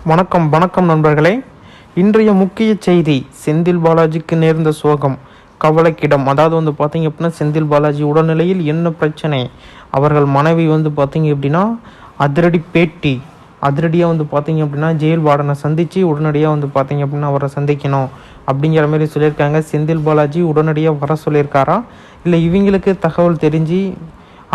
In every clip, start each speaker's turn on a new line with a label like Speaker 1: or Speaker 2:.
Speaker 1: வணக்கம் வணக்கம் நண்பர்களே. இன்றைய முக்கிய செய்தி, செந்தில் பாலாஜிக்கு நேர்ந்த சோகம் கவலைக்கிடம். அதாவது பார்த்தீங்க அப்படின்னா, செந்தில் பாலாஜி உடல்நிலையில் என்ன பிரச்சனை, அவர்கள் மனைவி பார்த்தீங்க அப்படின்னா அதிரடி பேட்டி, அதிரடியாக பார்த்தீங்க அப்படின்னா ஜெயில் வார்டனை சந்தித்து உடனடியாக பார்த்தீங்க அப்படின்னா அவரை சந்திக்கணும் அப்படிங்கிற மாதிரி சொல்லியிருக்காங்க. செந்தில் பாலாஜி உடனடியாக வர சொல்லியிருக்காரா, இல்லை இவங்களுக்கு தகவல் தெரிஞ்சு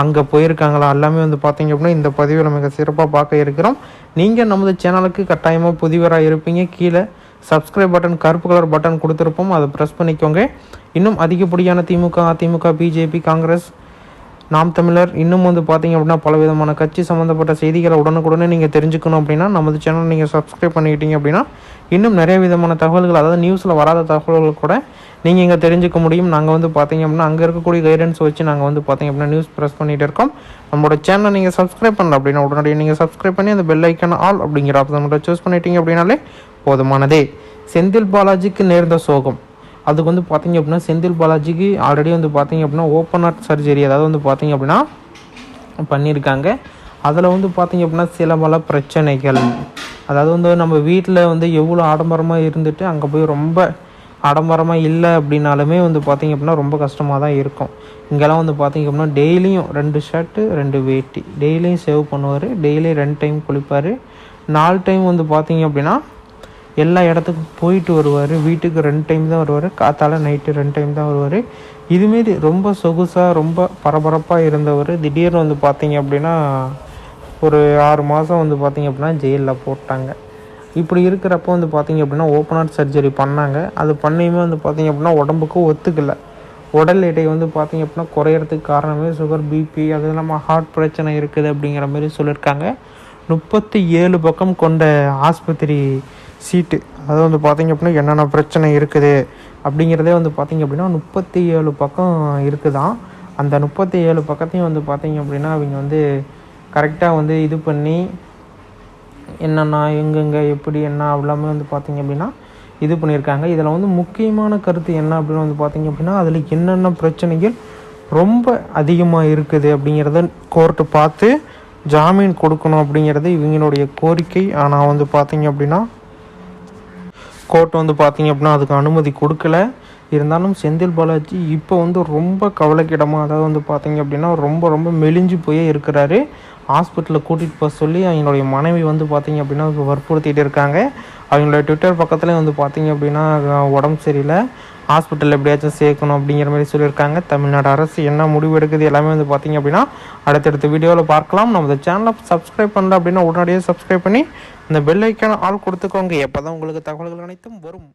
Speaker 1: அங்கே போயிருக்காங்களா, எல்லாமே பார்த்தீங்க அப்படின்னா இந்த பதிவில் மிக சிறப்பாக பார்க்க இருக்கிறோம். நீங்கள் நமது சேனலுக்கு கட்டாயமாக புதிவராக இருப்பீங்க. கீழே சப்ஸ்கிரைப் பட்டன், கருப்பு கலர் பட்டன் கொடுத்துருப்போம், அதை ப்ரெஸ் பண்ணிக்கோங்க. இன்னும் அதிகப்படியான திமுக, அதிமுக, பிஜேபி, காங்கிரஸ், நாம் தமிழர், இன்னும் பார்த்தீங்க அப்படின்னா பலவிதமான கட்சி சம்மந்தப்பட்ட செய்திகளை உடனுக்குடனே நீங்கள் தெரிஞ்சுக்கணும் அப்படின்னா நமது சேனல் நீங்கள் சப்ஸ்கிரைப் பண்ணிக்கிட்டீங்க அப்படின்னா இன்னும் நிறைய விதமான தகவல்கள், அதாவது நியூஸில் வராத தகவல்கள் கூட நீங்கள் இங்கே தெரிஞ்சுக்க முடியும். நாங்கள் பார்த்தீங்க அப்படின்னா அங்கே இருக்கக்கூடிய கைடன்ஸ் வச்சு நாங்கள் பார்த்தீங்க அப்படின்னா நியூஸ் ப்ரெஸ் பண்ணிகிட்டு இருக்கோம். நம்மளோட சேனலை நீங்கள் சப்ஸ்கிரைப் பண்ணல அப்படின்னா உடனடியாக நீங்கள் சப்ஸ்கிரைப் பண்ணி அந்த பெல் ஐக்கான ஆல் அப்படிங்கிற ஆப்ஷன் மட்டும் சூஸ் பண்ணிட்டீங்க அப்படின்னாலே போதுமானதே. செந்தில் பாலாஜிக்கு நேர்ந்த சோகம். அதுக்கு பார்த்தீங்க அப்படின்னா செந்தில் பாலாஜிக்கு ஆல்ரெடி பார்த்தீங்க அப்படின்னா ஓப்பன் ஹார்ட் சர்ஜரி, அதாவது பார்த்தீங்க அப்படின்னா பண்ணியிருக்காங்க. அதில் பார்த்தீங்க அப்படின்னா சில பல பிரச்சனைகள், அதாவது நம்ம வீட்டில் எவ்வளோ ஆடம்பரமாக இருந்துட்டு அங்கே போய் ரொம்ப ஆடம்பரமாக இல்லை அப்படின்னாலுமே பார்த்தீங்க அப்படின்னா ரொம்ப கஷ்டமாக தான் இருக்கும். இங்கெல்லாம் பார்த்தீங்க அப்படின்னா டெய்லியும் 2 ஷர்ட்டு 2 வேட்டி, டெய்லியும் சேவ் பண்ணுவார், டெய்லியும் 2 டைம் குளிப்பார், 4 டைம் பார்த்தீங்க அப்படின்னா எல்லா இடத்துக்கும் போயிட்டு வருவார். வீட்டுக்கு 2 டைம் தான் வருவார், காத்தால நைட்டு 2 டைம் தான் வருவார். இதுமாரி ரொம்ப சொகுசாக ரொம்ப பரபரப்பாக இருந்தவர் திடீர்னு பார்த்தீங்க அப்படின்னா ஒரு 6 மாதம் பார்த்தீங்க அப்படின்னா ஜெயிலில் போட்டாங்க. இப்படி இருக்கிறப்போ பார்த்தீங்க அப்படின்னா ஓப்பன் ஹார்ட் சர்ஜரி பண்ணாங்க. அது பண்ணியுமே பார்த்தீங்க அப்படின்னா உடம்புக்கு ஒத்துக்கலை. உடல் எடை பார்த்தீங்க அப்படின்னா குறையிறதுக்கு காரணமே சுகர், பிபி, அது இல்லாமல் ஹார்ட் பிரச்சனை இருக்குது அப்படிங்கிற மாதிரி சொல்லியிருக்காங்க. 37 பக்கம் கொண்ட ஆஸ்பத்திரி சீட்டு, அதாவது பார்த்தீங்க அப்படின்னா என்னென்ன பிரச்சனை இருக்குது அப்படிங்கிறதே பார்த்தீங்க அப்படின்னா 37 பக்கம் இருக்குதான். அந்த 37 பக்கத்தையும் பார்த்தீங்க அப்படின்னா அவங்க கரெக்டாக இது பண்ணி என்னென்னா எங்கெங்கே எப்படி என்ன எல்லாமே பார்த்தீங்க அப்படின்னா இது பண்ணியிருக்காங்க. இதில் முக்கியமான கருத்து என்ன அப்படின்னு பார்த்தீங்க அப்படின்னா அதில் என்னென்ன பிரச்சனைகள் ரொம்ப அதிகமாக இருக்குது அப்படிங்கிறத கோர்ட்டு பார்த்து ஜாமீன் கொடுக்கணும் அப்படிங்கிறது இவங்களுடைய கோரிக்கை. ஆனால் பார்த்தீங்க அப்படின்னா கோர்ட் பார்த்தீங்க அப்படின்னா அதுக்கு அனுமதி கொடுக்கல. இருந்தாலும் செந்தில் பாலாஜி இப்போ ரொம்ப கவலைக்கிடமாக, அதாவது பார்த்தீங்க அப்படின்னா ரொம்ப ரொம்ப மெலிஞ்சு போயே இருக்கிறாரு. ஹாஸ்பிட்டலில் கூட்டிகிட்டு போக சொல்லி அவங்களுடைய மனைவி பார்த்தீங்க அப்படின்னா வற்புறுத்திட்டு இருக்காங்க. அவங்களுடைய ட்விட்டர் பக்கத்துலேயும் பார்த்தீங்க அப்படின்னா உடம்பு சரியில்லை, ஹாஸ்பிட்டலில் எப்படியாச்சும் சேர்க்கணும் அப்படிங்கிற மாதிரி சொல்லியிருக்காங்க. தமிழ்நாடு அரசு என்ன முடிவு எடுக்குது எல்லாமே பார்த்தீங்க அப்படின்னா அடுத்தடுத்த வீடியோவில் பார்க்கலாம். நம்ம சேனலை சப்ஸ்கிரைப் பண்ணல அப்படின்னா உடனடியாக சப்ஸ்கிரைப் பண்ணி இந்த பெல் ஐக்கான ஆல் கொடுத்துக்கோங்க. எப்போ தான் உங்களுக்கு தகவல்கள் அனைத்தும் வரும்.